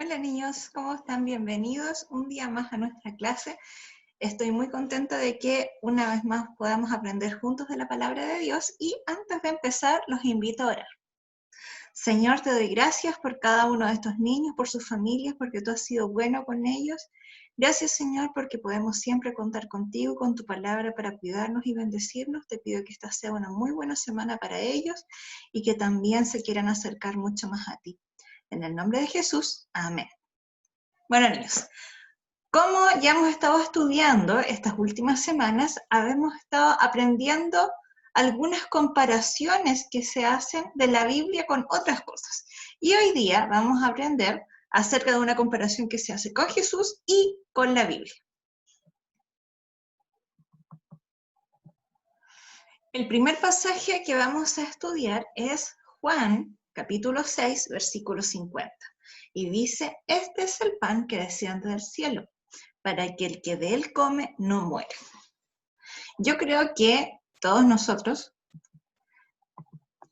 Hola niños, ¿cómo están? Bienvenidos un día más a nuestra clase. Estoy muy contenta de que una vez más podamos aprender juntos de la palabra de Dios y antes de empezar los invito a orar. Señor, te doy gracias por cada uno de estos niños, por sus familias, porque tú has sido bueno con ellos. Gracias, Señor, porque podemos siempre contar contigo, con tu palabra para cuidarnos y bendecirnos. Te pido que esta sea una muy buena semana para ellos y que también se quieran acercar mucho más a ti. En el nombre de Jesús, amén. Bueno, niños, como ya hemos estado estudiando estas últimas semanas, hemos estado aprendiendo algunas comparaciones que se hacen de la Biblia con otras cosas. Y hoy día vamos a aprender acerca de una comparación que se hace con Jesús y con la Biblia. El primer pasaje que vamos a estudiar es Juan, capítulo 6, versículo 50. Y dice, este es el pan que desciende del cielo, para que el que de él come no muera. Yo creo que todos nosotros,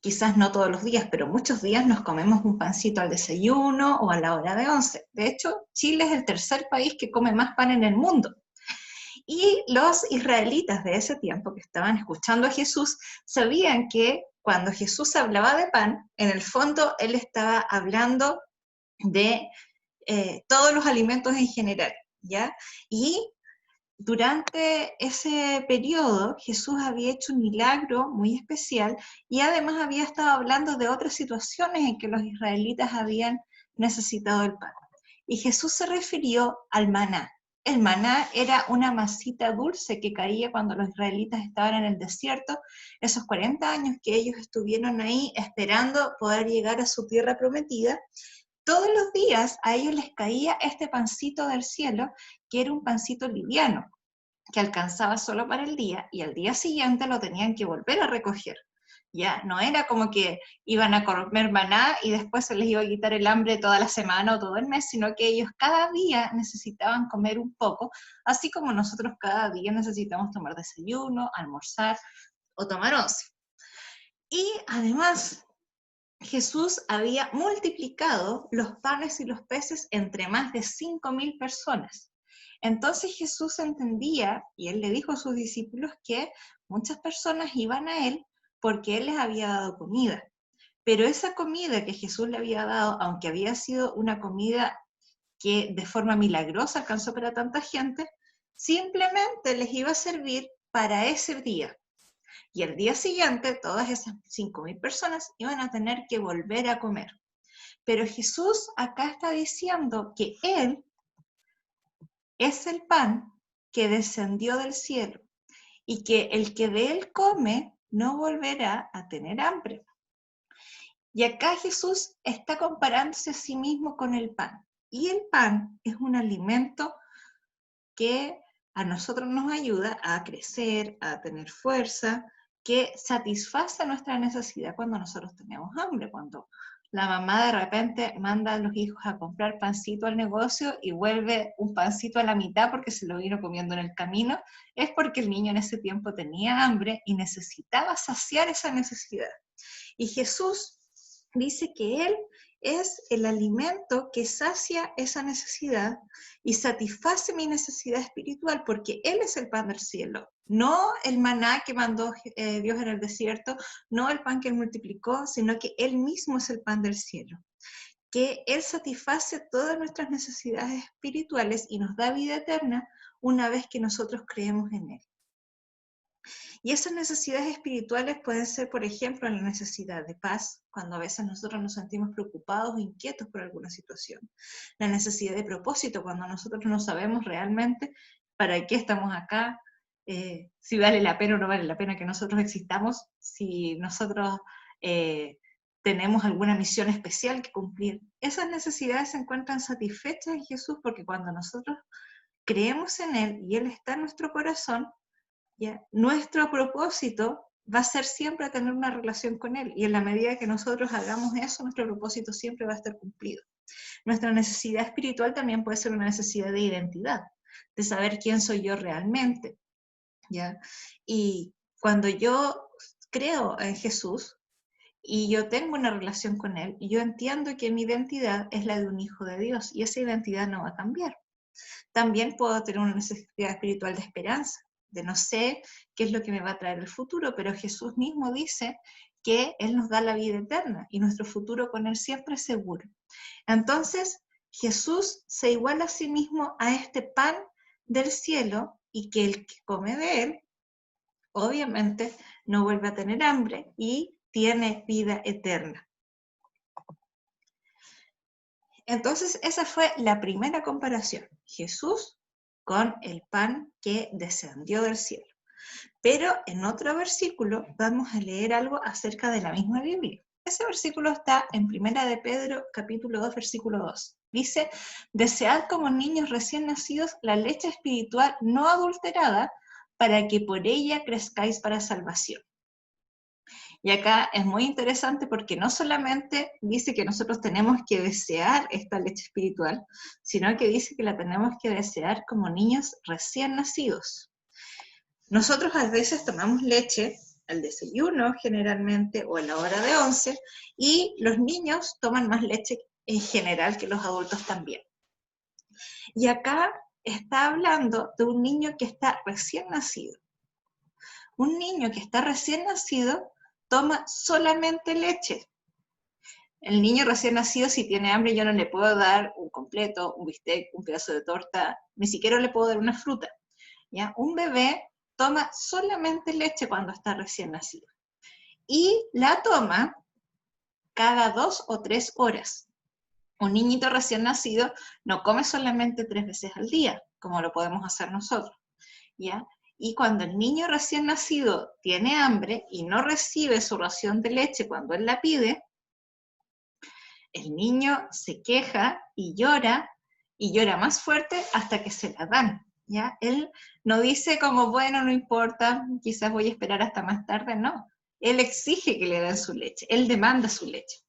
quizás no todos los días, pero muchos días nos comemos un pancito al desayuno o a la hora de 11. De hecho, Chile es el tercer país que come más pan en el mundo. Y los israelitas de ese tiempo que estaban escuchando a Jesús sabían que cuando Jesús hablaba de pan, en el fondo él estaba hablando de todos los alimentos en general, ¿ya? Y durante ese periodo Jesús había hecho un milagro muy especial y además había estado hablando de otras situaciones en que los israelitas habían necesitado el pan. Y Jesús se refirió al maná. El maná era una masita dulce que caía cuando los israelitas estaban en el desierto, esos 40 años que ellos estuvieron ahí esperando poder llegar a su tierra prometida. Todos los días a ellos les caía este pancito del cielo, que era un pancito liviano, que alcanzaba solo para el día, y al día siguiente lo tenían que volver a recoger. Ya, no era como que iban a comer maná y después se les iba a quitar el hambre toda la semana o todo el mes, sino que ellos cada día necesitaban comer un poco, así como nosotros cada día necesitamos tomar desayuno, almorzar o tomar once. Y además, Jesús había multiplicado los panes y los peces entre más de 5.000 personas. Entonces Jesús entendía, y él le dijo a sus discípulos, que muchas personas iban a él porque él les había dado comida. Pero esa comida que Jesús le había dado, aunque había sido una comida que de forma milagrosa alcanzó para tanta gente, simplemente les iba a servir para ese día. Y el día siguiente, todas esas 5.000 personas iban a tener que volver a comer. Pero Jesús acá está diciendo que Él es el pan que descendió del cielo y que el que de Él come no volverá a tener hambre. Y acá Jesús está comparándose a sí mismo con el pan. Y el pan es un alimento que a nosotros nos ayuda a crecer, a tener fuerza, que satisface nuestra necesidad cuando nosotros tenemos hambre, cuando la mamá de repente manda a los hijos a comprar pancito al negocio y vuelve un pancito a la mitad porque se lo vino comiendo en el camino, es porque el niño en ese tiempo tenía hambre y necesitaba saciar esa necesidad. Y Jesús dice que Él es el alimento que sacia esa necesidad y satisface mi necesidad espiritual, porque Él es el pan del cielo, no el maná que mandó Dios en el desierto, no el pan que Él multiplicó, sino que Él mismo es el pan del cielo, que Él satisface todas nuestras necesidades espirituales y nos da vida eterna una vez que nosotros creemos en Él. Y esas necesidades espirituales pueden ser, por ejemplo, la necesidad de paz, cuando a veces nosotros nos sentimos preocupados o inquietos por alguna situación. La necesidad de propósito, cuando nosotros no sabemos realmente para qué estamos acá, si vale la pena o no vale la pena que nosotros existamos, si nosotros tenemos alguna misión especial que cumplir. Esas necesidades se encuentran satisfechas en Jesús porque cuando nosotros creemos en Él y Él está en nuestro corazón, ¿ya? Nuestro propósito va a ser siempre tener una relación con Él, y en la medida que nosotros hagamos eso, nuestro propósito siempre va a estar cumplido. Nuestra necesidad espiritual también puede ser una necesidad de identidad, de saber quién soy yo realmente, ¿ya? Y cuando yo creo en Jesús y yo tengo una relación con Él, y yo entiendo que mi identidad es la de un hijo de Dios, y esa identidad no va a cambiar. También puedo tener una necesidad espiritual de esperanza, de no sé qué es lo que me va a traer el futuro, pero Jesús mismo dice que Él nos da la vida eterna, y nuestro futuro con Él siempre es seguro. Entonces, Jesús se iguala a sí mismo a este pan del cielo, y que el que come de Él, obviamente, no vuelve a tener hambre y tiene vida eterna. Entonces, esa fue la primera comparación, Jesús con el pan que descendió del cielo. Pero en otro versículo vamos a leer algo acerca de la misma Biblia. Ese versículo está en 1 de Pedro, capítulo 2, versículo 2. Dice, desead como niños recién nacidos la leche espiritual no adulterada, para que por ella crezcáis para salvación. Y acá es muy interesante porque no solamente dice que nosotros tenemos que desear esta leche espiritual, sino que dice que la tenemos que desear como niños recién nacidos. Nosotros a veces tomamos leche al desayuno generalmente o a la hora de 11, y los niños toman más leche en general que los adultos también. Y acá está hablando de un niño que está recién nacido. Un niño que está recién nacido toma solamente leche. El niño recién nacido, si tiene hambre, yo no le puedo dar un completo, un bistec, un pedazo de torta, ni siquiera le puedo dar una fruta. ¿Ya? Un bebé toma solamente leche cuando está recién nacido. Y la toma cada 2 o 3 horas. Un niñito recién nacido no come solamente 3 veces al día, como lo podemos hacer nosotros, ¿ya? Y cuando el niño recién nacido tiene hambre y no recibe su ración de leche cuando él la pide, el niño se queja y llora más fuerte hasta que se la dan, ¿ya? Él no dice como, bueno, no importa, quizás voy a esperar hasta más tarde, no. Él exige que le den su leche, él demanda su leche.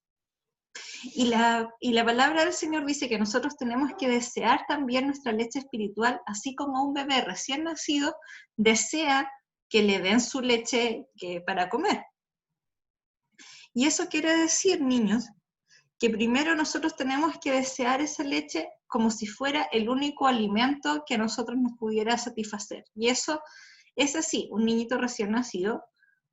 Y la palabra del Señor dice que nosotros tenemos que desear también nuestra leche espiritual, así como un bebé recién nacido desea que le den su leche para comer. Y eso quiere decir, niños, que primero nosotros tenemos que desear esa leche como si fuera el único alimento que a nosotros nos pudiera satisfacer. Y eso es así, un niñito recién nacido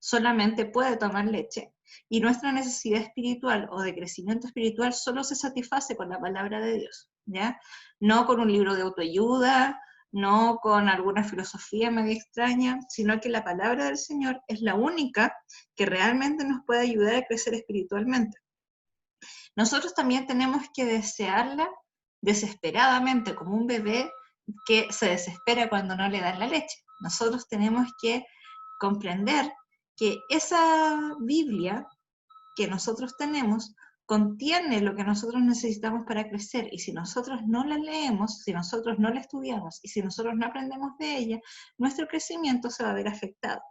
solamente puede tomar leche, y nuestra necesidad espiritual o de crecimiento espiritual solo se satisface con la palabra de Dios, ¿ya? No con un libro de autoayuda, no con alguna filosofía medio extraña, sino que la palabra del Señor es la única que realmente nos puede ayudar a crecer espiritualmente. Nosotros también tenemos que desearla desesperadamente, como un bebé que se desespera cuando no le dan la leche. Nosotros tenemos que comprender que esa Biblia que nosotros tenemos contiene lo que nosotros necesitamos para crecer, y si nosotros no la leemos, si nosotros no la estudiamos y si nosotros no aprendemos de ella, nuestro crecimiento se va a ver afectado.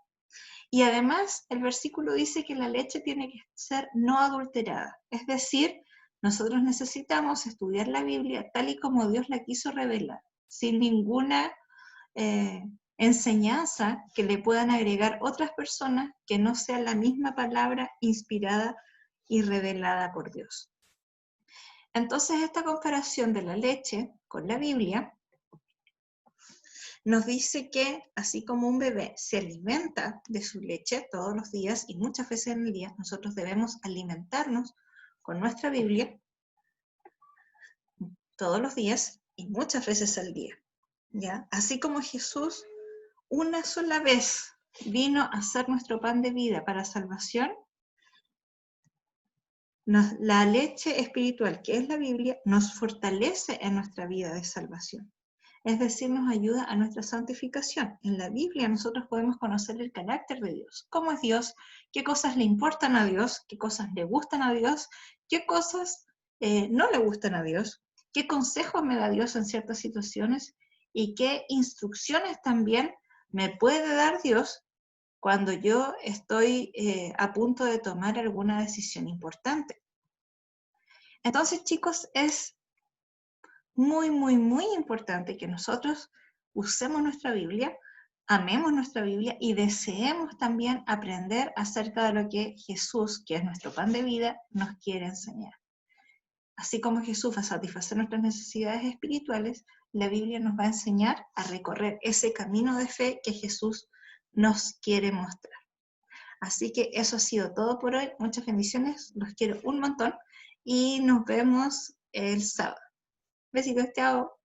Y además el versículo dice que la leche tiene que ser no adulterada, es decir, nosotros necesitamos estudiar la Biblia tal y como Dios la quiso revelar, sin ninguna enseñanza que le puedan agregar otras personas que no sea la misma palabra inspirada y revelada por Dios. Entonces, esta comparación de la leche con la Biblia nos dice que, así como un bebé se alimenta de su leche todos los días y muchas veces en el día, nosotros debemos alimentarnos con nuestra Biblia todos los días y muchas veces al día, ¿ya? Así como Jesús una sola vez vino a ser nuestro pan de vida para salvación, la leche espiritual, que es la Biblia, nos fortalece en nuestra vida de salvación. Es decir, nos ayuda a nuestra santificación. En la Biblia nosotros podemos conocer el carácter de Dios, cómo es Dios, qué cosas le importan a Dios, qué cosas le gustan a Dios, qué cosas no le gustan a Dios, qué consejos me da Dios en ciertas situaciones y qué instrucciones también me puede dar Dios cuando yo estoy a punto de tomar alguna decisión importante. Entonces, chicos, es muy, muy, muy importante que nosotros usemos nuestra Biblia amemos nuestra Biblia y deseemos también aprender acerca de lo que Jesús, que es nuestro pan de vida, nos quiere enseñar. Así como Jesús va a satisfacer nuestras necesidades espirituales, la Biblia nos va a enseñar a recorrer ese camino de fe que Jesús nos quiere mostrar. Así que eso ha sido todo por hoy. Muchas bendiciones, los quiero un montón y nos vemos el sábado. Besitos, chao.